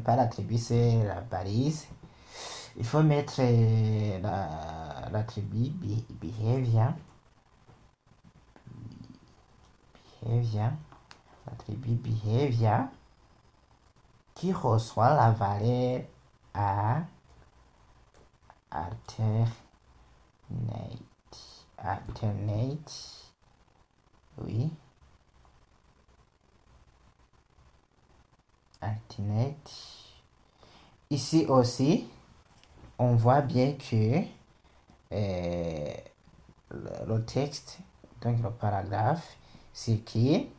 pas l'attribut, c'est la balise. Il faut mettre l'attribut behavior. L'attribut behavior qui reçoit la valeur à alternate, oui, alternate. Ici aussi, on voit bien que le texte, donc le paragraphe, c'est qui,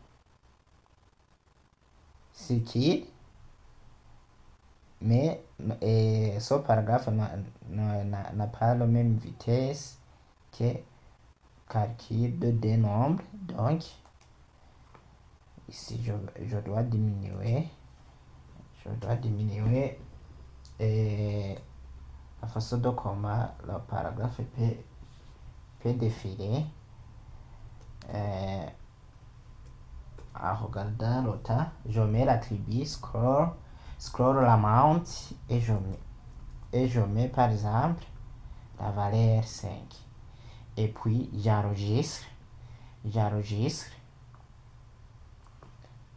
mais ce paragraphe n'a pas la même vitesse que calcul de des nombres. Donc ici je dois diminuer la façon de comment le paragraphe peut défiler en regardant le temps. Je mets l'attribut scroll amount et je mets par exemple la valeur 5 et puis j'enregistre.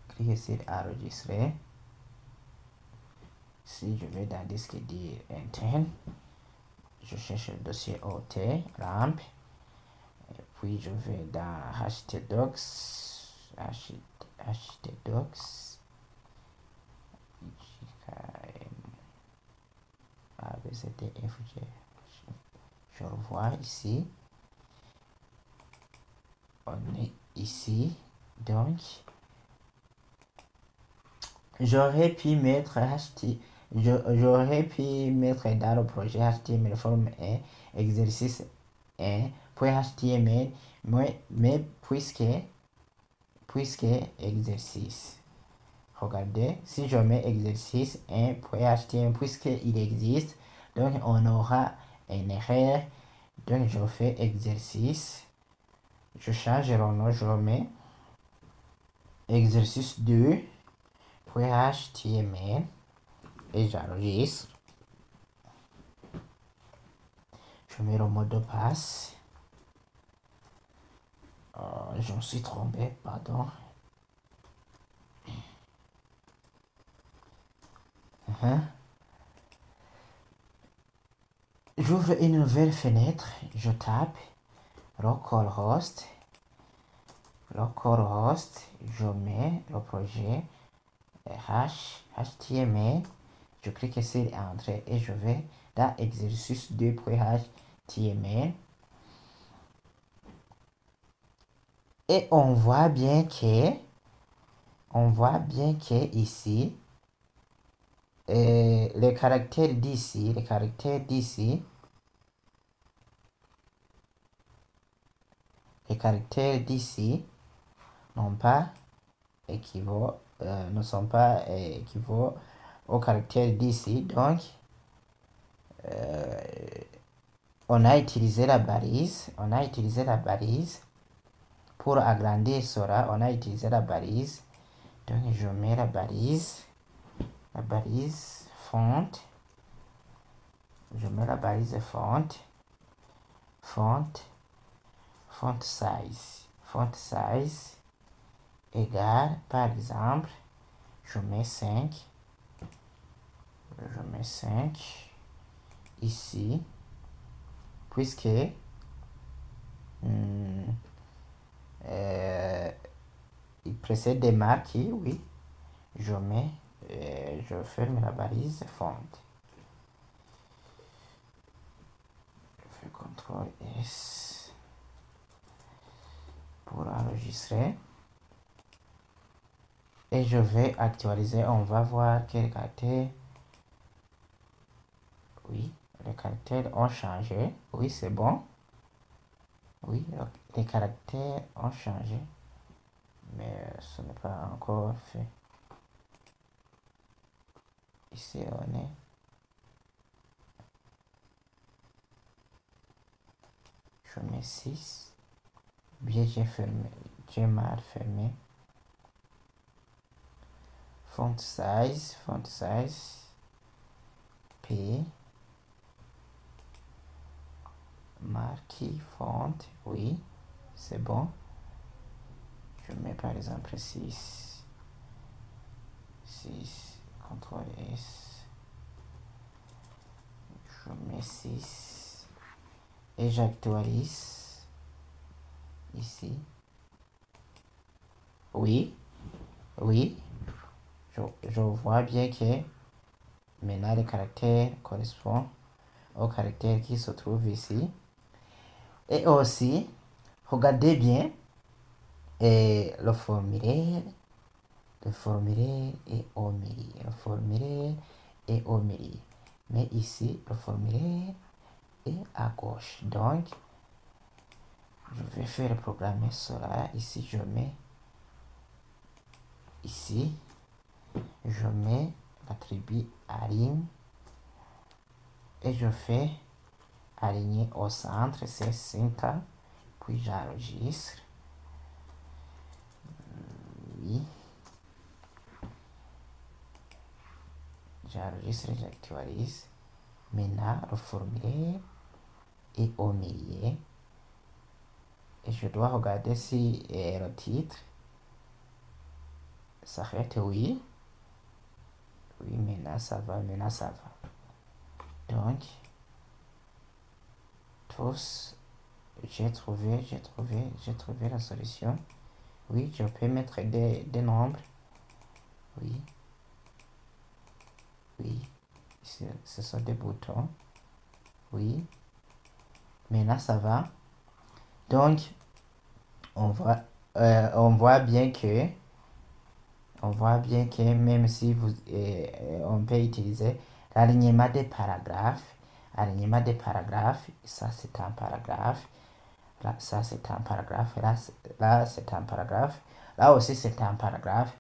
Cliquez sur enregistrer. Si je vais dans disque dur interne, je cherche le dossier OT ramp et puis je vais dans htdocs ABCDFG. Je revois ici, on est ici, donc j'aurais pu mettre dans le projet HTML forme 1 exercice 1 .html, mais puisque exercice, regardez, si je mets exercice 1.html puisqu'il existe, donc on aura une erreur. Donc je fais exercice, je change le nom, je mets exercice 2.html et j'enregistre. Je mets le mot de passe. Je me suis trompé, pardon. J'ouvre une nouvelle fenêtre, je tape localhost, je mets le projet HTML, je clique sur Entrée et je vais dans exercice 2.html et on voit bien que ici les caractères d'ici n'ont pas ne sont pas équivalents aux caractères d'ici. Donc on a utilisé la balise pour agrandir cela. On a utilisé la balise, donc je mets la balise font, je mets la balise font size égale, par exemple, je mets 5 ici, puisque il précède des marqués, oui, je ferme la balise font. Je fais CTRL S pour enregistrer. Et je vais actualiser, on va voir quel caractère. Oui, les caractères ont changé. Oui, c'est bon. Oui, les caractères ont changé. Mais ce n'est pas encore fait. Ici, on est. Je mets 6. Bien, j'ai mal fermé. Font size. marquer font, oui, c'est bon. Je mets par exemple 6, CTRL S, je mets 6 et j'actualise ici. Oui, je vois bien que maintenant le caractère correspond au caractère qui se trouve ici. Et aussi, regardez bien le formulaire est au milieu. Le formulaire est au milieu. Mais ici, le formulaire est à gauche. Donc, je vais faire programmer cela. Ici, je mets ici, je mets l'attribut align et je fais aligner au centre, c'est 5K, puis j'enregistre. Oui. J'enregistre, j'actualise. Maintenant, le formulaire est au milieu. Et je dois regarder si le titre s'arrête. Oui. Oui, maintenant ça va, Donc, tous, j'ai trouvé la solution. Oui, je peux mettre des nombres. Oui. Ce sont des boutons. Oui. Maintenant, ça va. Donc, on voit bien que même si on peut utiliser l'alignement des paragraphes, ça c'est un paragraphe, là ça c'est un paragraphe, là c'est un paragraphe, là aussi c'est un paragraphe.